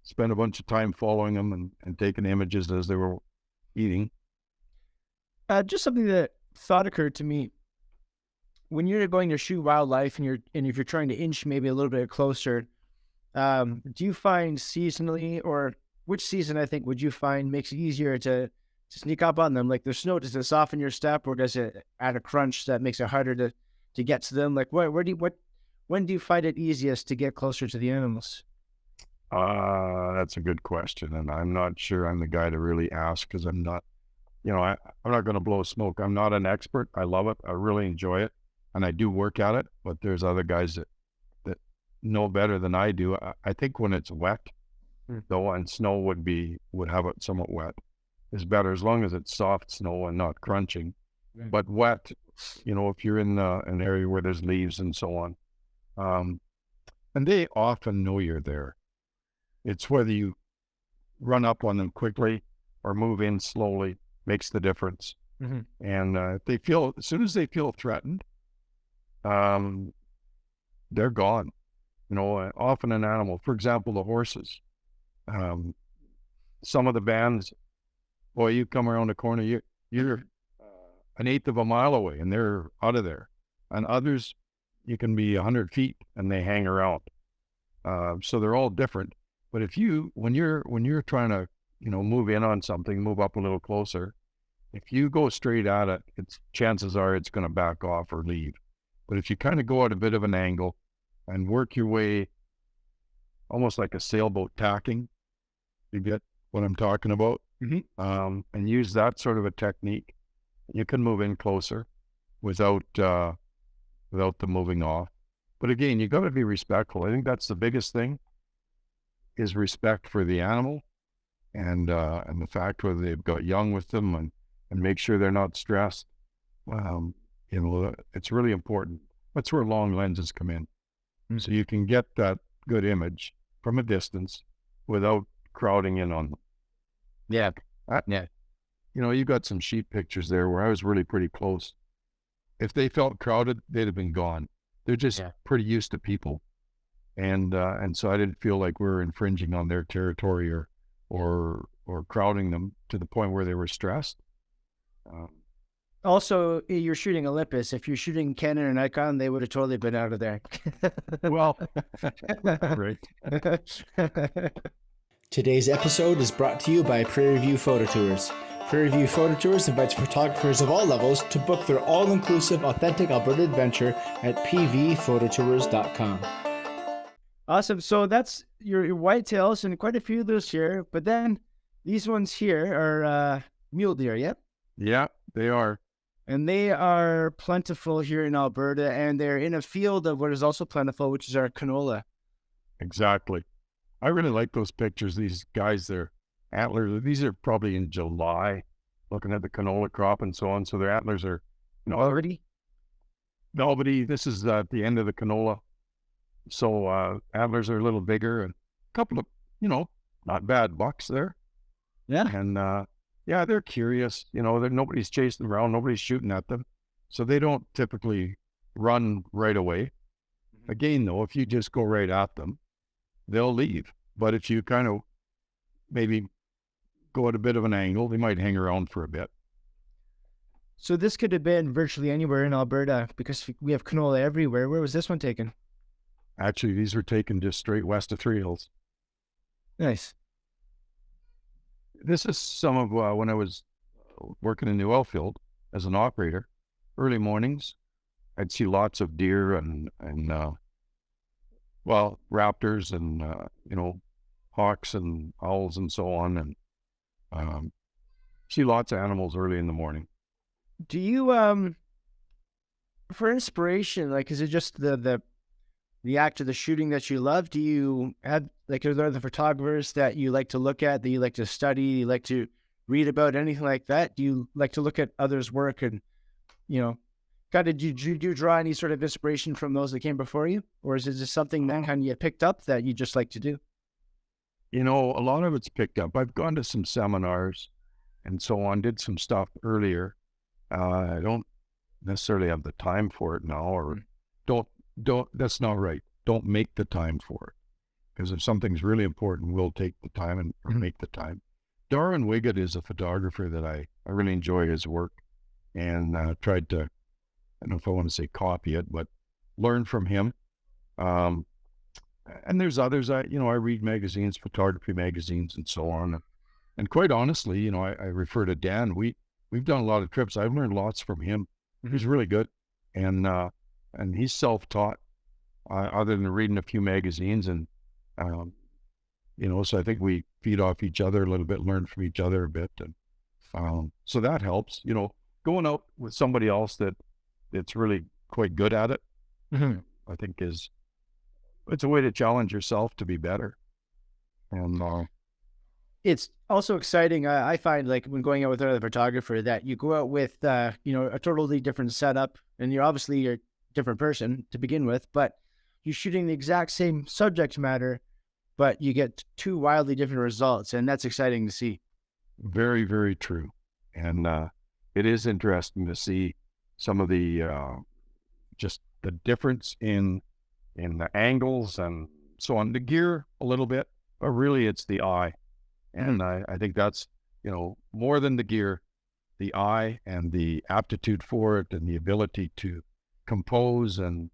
spend a bunch of time following them and taking images as they were eating. Just something that thought occurred to me. When you're going to shoot wildlife and if you're trying to inch maybe a little bit closer, do you find seasonally, or which season I think would you find makes it easier to sneak up on them? Like the snow, does it soften your step, or does it add a crunch that makes it harder to get to them? Like when do you find it easiest to get closer to the animals? That's a good question, and I'm not sure I'm the guy to really ask because I'm not, I'm not going to blow smoke. I'm not an expert. I love it. I really enjoy it, and I do work at it. But there's other guys that know better than I do. I think when it's wet, though, and snow would have it somewhat wet, is better as long as it's soft snow and not crunching. Right. But wet, if you're in an area where there's leaves and so on, and they often know you're there. It's whether you run up on them quickly or move in slowly makes the difference. Mm-hmm. And as soon as they feel threatened, they're gone. Often an animal, for example, the horses, some of the bands, boy, you come around the corner, you're an eighth of a mile away and they're out of there. and others you can be 100 feet and they hang around. So they're all different. But when you're trying to, move in on something, move up a little closer, if you go straight at it, chances are it's going to back off or leave. But if you kind of go at a bit of an angle and work your way almost like a sailboat tacking, you get what I'm talking about, and use that sort of a technique, you can move in closer without them moving off. But again, you got to be respectful. I think that's the biggest thing, is respect for the animal and the fact whether they've got young with them, and make sure they're not stressed. It's really important. That's where long lenses come in. So you can get that good image from a distance without crowding in on them. Yeah. Yeah. You got some sheep pictures there where I was really pretty close. If they felt crowded, they'd have been gone. They're just pretty used to people. And so I didn't feel like we were infringing on their territory or crowding them to the point where they were stressed. Also, you're shooting Olympus. If you're shooting Canon or Nikon, they would have totally been out of there. Well, right. Today's episode is brought to you by Prairie View Photo Tours. Prairie View Photo Tours invites photographers of all levels to book their all-inclusive, authentic Alberta adventure at pvphototours.com. Awesome. So that's your whitetails, and quite a few of those here. But then these ones here are mule deer, yep? Yeah, they are. And they are plentiful here in Alberta, and they're in a field of what is also plentiful, which is our canola. Exactly. I really like those pictures. These guys, their antlers, these are probably in July, looking at the canola crop and so on. So their antlers are, already velvety. This is at the end of the canola. So antlers are a little bigger, and a couple of, not bad bucks there. Yeah. And they're curious. Nobody's chasing them around, nobody's shooting at them. So they don't typically run right away. Again, though, if you just go right at them, they'll leave. But if you kind of maybe go at a bit of an angle, they might hang around for a bit. So this could have been virtually anywhere in Alberta, because we have canola everywhere. Where was this one taken? Actually, these were taken just straight west of Three Hills. Nice. This is some of when I was working in the oil field as an operator. Early mornings, I'd see lots of deer and raptors and hawks and owls and so on, and see lots of animals early in the morning. Do you for inspiration, like, is it just the act of the shooting that you love? Do you have, like, are there other photographers that you like to look at, that you like to study, you like to read about, anything like that? Do you like to look at others' work and, did you draw any sort of inspiration from those that came before you? Or is it just something that kind of you picked up that you just like to do? A lot of it's picked up. I've gone to some seminars and so on, did some stuff earlier. I don't necessarily have the time for it now, or don't, that's not right. Don't make the time for it. Because if something's really important, we'll take the time and make the time. Darwin Wiggett is a photographer that I really enjoy his work, and tried to, I don't know if I want to say copy it, but learn from him. And there's others. I read magazines, photography magazines and so on. And quite honestly, I refer to Dan. We've done a lot of trips. I've learned lots from him. He's really good. And he's self-taught, other than reading a few magazines. And, so I think we feed off each other a little bit, learn from each other a bit. And so that helps, going out with somebody else that's really quite good at it, I think it's a way to challenge yourself to be better. And it's also exciting. I find, like, when going out with another photographer, that you go out with, a totally different setup, and you're a different person to begin with, but you're shooting the exact same subject matter, but you get two wildly different results. And that's exciting to see. Very, very true. And it is interesting to see some of the, just the difference in the angles and so on, the gear a little bit, but really it's the eye. And I think that's, more than the gear, the eye and the aptitude for it and the ability to compose and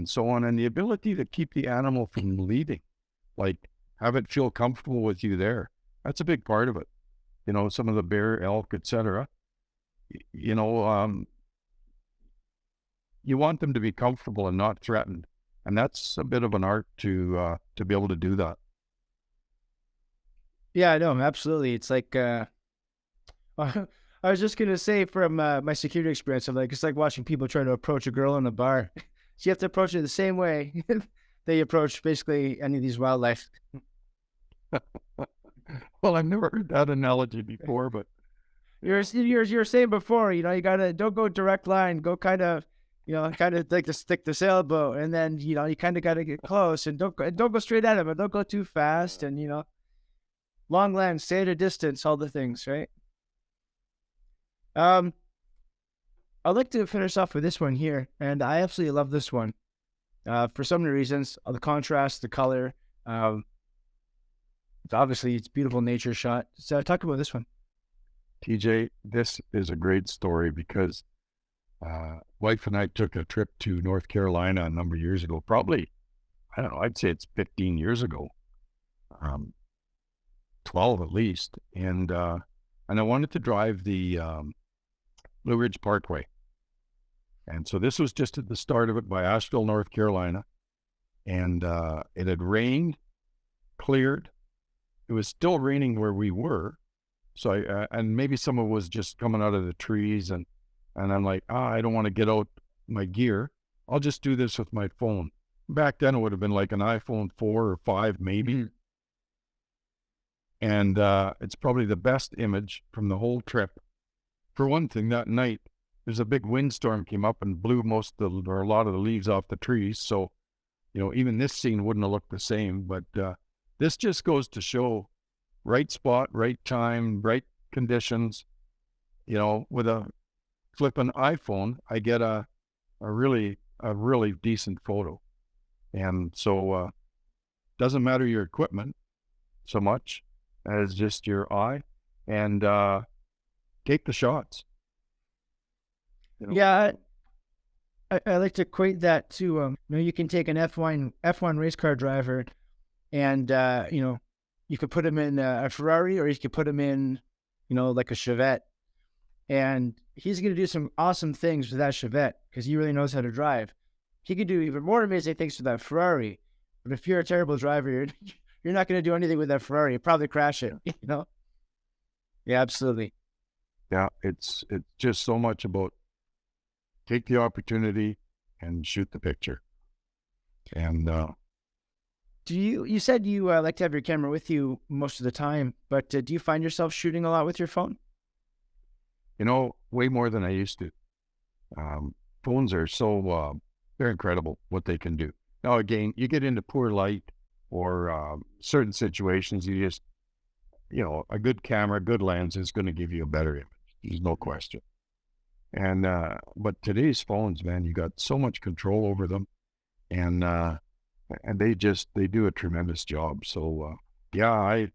so on, and the ability to keep the animal from leaving, like have it feel comfortable with you there. That's a big part of it. You know, some of the bear, elk, etc. You know, you want them to be comfortable and not threatened, and that's a bit of an art to be able to do that. Yeah, no, absolutely. It's like I was just gonna say from my security experience, I'm like it's like watching people try to approach a girl in a bar. So you have to approach it the same way they approach basically any of these wildlife. Well, I've never heard that analogy before, but You're saying before, you know, you gotta don't go direct line, go kind of, you know, kind of like the stick the sailboat, and then you know you kind of gotta get close and don't go straight at him, but don't go too fast, and you know, long lens, stay at a distance, all the things, right? Um, I'd like to finish off with this one here, and I absolutely love this one. For so many reasons, the contrast, the color, um, obviously it's beautiful nature shot. So talk about this one. TJ, this is a great story because wife and I took a trip to North Carolina a number of years ago. Probably, I don't know, I'd say it's 15 years ago, um, 12 at least. And I wanted to drive the Blue Ridge Parkway. And so this was just at the start of it by Asheville, North Carolina. And it had rained, cleared. It was still raining where we were. So and maybe someone was just coming out of the trees, and I'm like, I don't want to get out my gear. I'll just do this with my phone. Back then it would have been like an iPhone 4 or 5 maybe. Mm-hmm. And it's probably the best image from the whole trip. For one thing, that night, there's a big windstorm came up and blew or a lot of the leaves off the trees. So, you know, even this scene wouldn't have looked the same. But this just goes to show right spot, right time, right conditions. You know, with a flipping iPhone, I get a really decent photo. And so doesn't matter your equipment so much as just your eye, and take the shots. You know? Yeah, I like to equate that to you know, you can take an F1 race car driver, and you know, you could put him in a Ferrari, or you could put him in, you know, like a Chevette, and he's going to do some awesome things with that Chevette because he really knows how to drive. He could do even more amazing things with that Ferrari, but if you're a terrible driver, you're not going to do anything with that Ferrari. You'll probably crash it, you know? Yeah, absolutely. Yeah, it's just so much about take the and shoot the picture. And you said you like to have your camera with you most of the time, but do you find yourself shooting a lot with your phone? You know, way more than I used to. Phones are so, they're incredible what they can do. Now, again, you get into poor light or certain situations, you just, you know, a good camera, good lens is going to give you a better image. There's no question. And, but today's phones, man, you got so much control over them, and they do a tremendous job. So, yeah, I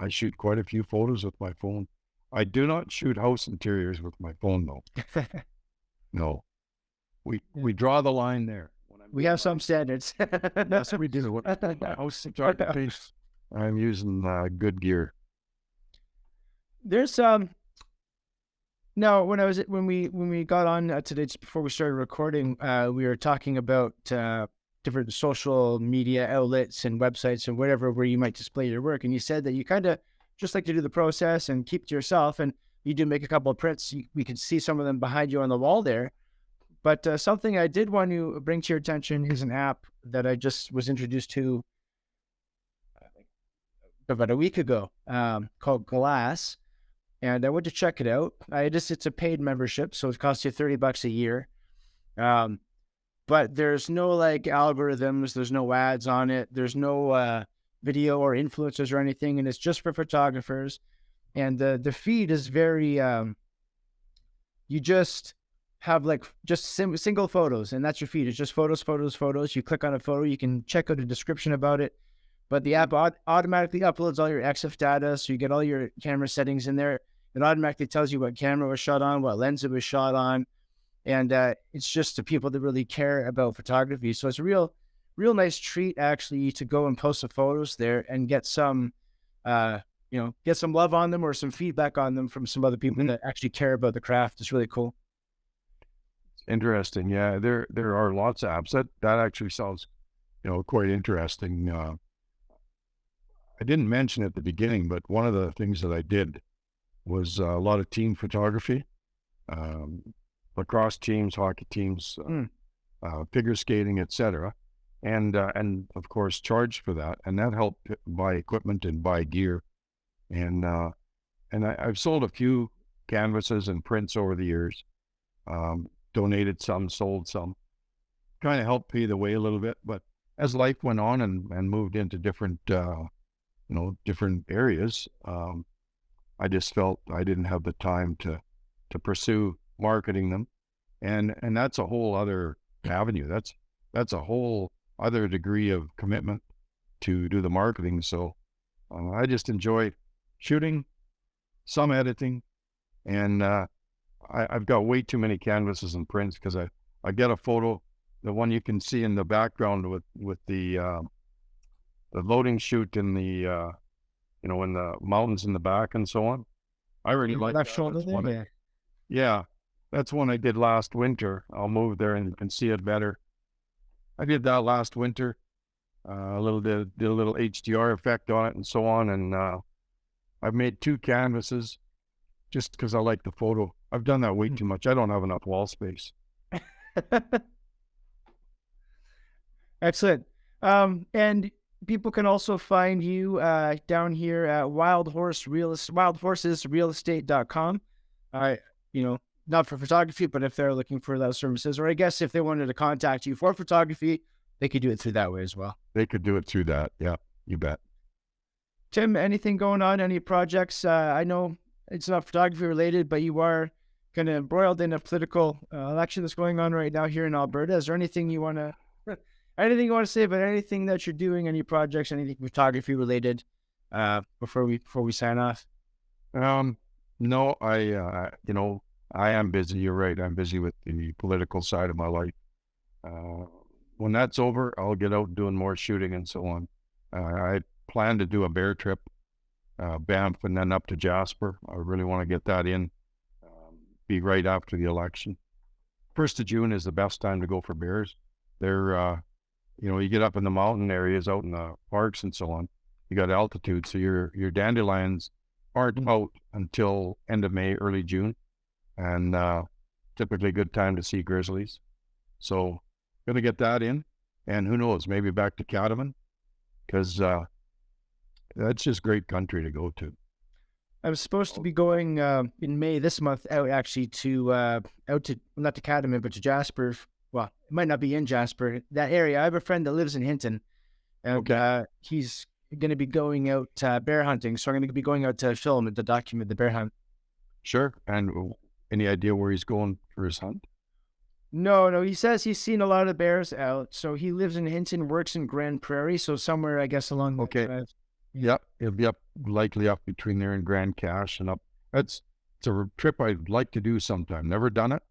shoot quite a few photos with my phone. I do not shoot house interiors with my phone though. No, we draw the line there. We have some standards. That's what we do. When my house interiors, I'm using good gear. There's now when we got on today, just before we started recording, we were talking about different social media outlets and websites and whatever where you might display your work, and you said that you kind of just like to do the process and keep to yourself, and you do make a couple of prints. We can see some of them behind you on the wall there. But something I did want to bring to your attention is an app that I just was introduced to about a week ago, called Glass. And I went to check it out. It's a paid membership, so it costs you $30 a year. But there's no like algorithms, there's no ads on it, there's no video or influencers or anything, and it's just for photographers. And the feed is very you just have like single photos, and that's your feed. It's just photos, photos, photos. You click on a photo, you can check out a description about it, but the app automatically uploads all your EXIF data, so you get all your camera settings in there. It automatically tells you what camera was shot on, what lens it was shot on, and it's just the people that really care about photography. So it's a real nice treat actually to go and post some photos there and get some, get some love on them or some feedback on them from some other people Mhm. that actually care about the craft. It's really cool. Interesting. Yeah, there are lots of apps. That actually sounds, quite interesting. I didn't mention at the beginning, but one of the things that I did was a lot of team photography, um, lacrosse teams, hockey teams, Mm. figure skating, etc. And of course charged for that, and that helped buy equipment and buy gear. And I've sold a few canvases and prints over the years. Donated some, sold some, kind of helped pay the way a little bit. But as life went on and moved into different different areas, I just felt I didn't have the time to pursue marketing them, and that's a whole other avenue. That's a whole other degree of commitment to do the marketing. So I just enjoy shooting, some editing, and I've got way too many canvases and prints because I get a photo, the one you can see in the background with the loading chute in the in the mountains in the back and so on. I really like Left that. shoulder That's there. one. Yeah. Yeah, that's one I did last winter. I'll move there and you can see it better. I did that last winter. A little did a little HDR effect on it and so on. And I've made 2 canvases just because I like the photo. I've done that way too much. I don't have enough wall space. Excellent. And people can also find you down here at wildhorsesrealestate.com. Uh, not for photography, but if they're looking for those services, or I guess if they wanted to contact you for photography, they could do it through that way as well. They could do it through that. Yeah, you bet. Tim, anything going on? Any projects? I know it's not photography related, but you are kind of embroiled in a political election that's going on right now here in Alberta. Is there anything you want to, anything you want to say about anything that you're doing, any projects, anything photography related, before we sign off? Um, no, I am busy. You're right. I'm busy with the political side of my life. Uh, when that's over, I'll get out doing more shooting and so on. I plan to do a bear trip, Banff and then up to Jasper. I really want to get that in, be right after the election. 1st of June is the best time to go for bears. They're, you get up in the mountain areas out in the parks and so on. You got altitude. So your dandelions aren't out until end of May, early June. And typically a good time to see grizzlies. So gonna get that in, and who knows, maybe back to Catamount because that's just great country to go to. I was supposed to be going in May this month out actually to out to not to Catamount but to Jasper. Well, it might not be in Jasper, that area. I have a friend that lives in Hinton, and Okay, he's going to be going out bear hunting. So I'm going to be going out to film and to document the bear hunt. sure. And any idea where he's going for his hunt? No, no, he says he's seen a lot of bears out. So he lives in Hinton, works in Grand Prairie, so somewhere I guess along that Okay, drive. yep, it'll be up likely up between there and Grand Cache and up. It's a trip I'd like to do sometime. Never done it.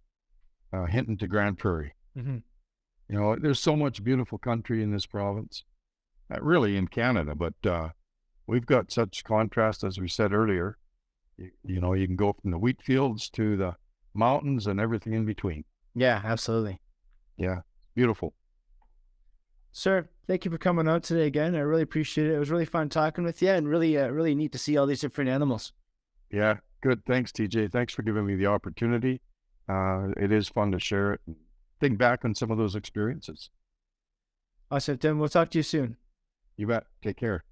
Hinton to Grand Prairie. Mm-hmm. There's so much beautiful country in this province, really in Canada, but we've got such contrast, as we said earlier. You can go from the wheat fields to the mountains and everything in between. Yeah, absolutely. Yeah, beautiful. Sir, thank you for coming out today again. I really appreciate it. It was really fun talking with you and really neat to see all these different animals. Yeah, good. Thanks, TJ. Thanks for giving me the opportunity. It is fun to share it and think back on some of those experiences. Awesome, Tim. We'll talk to you soon. You bet. Take care.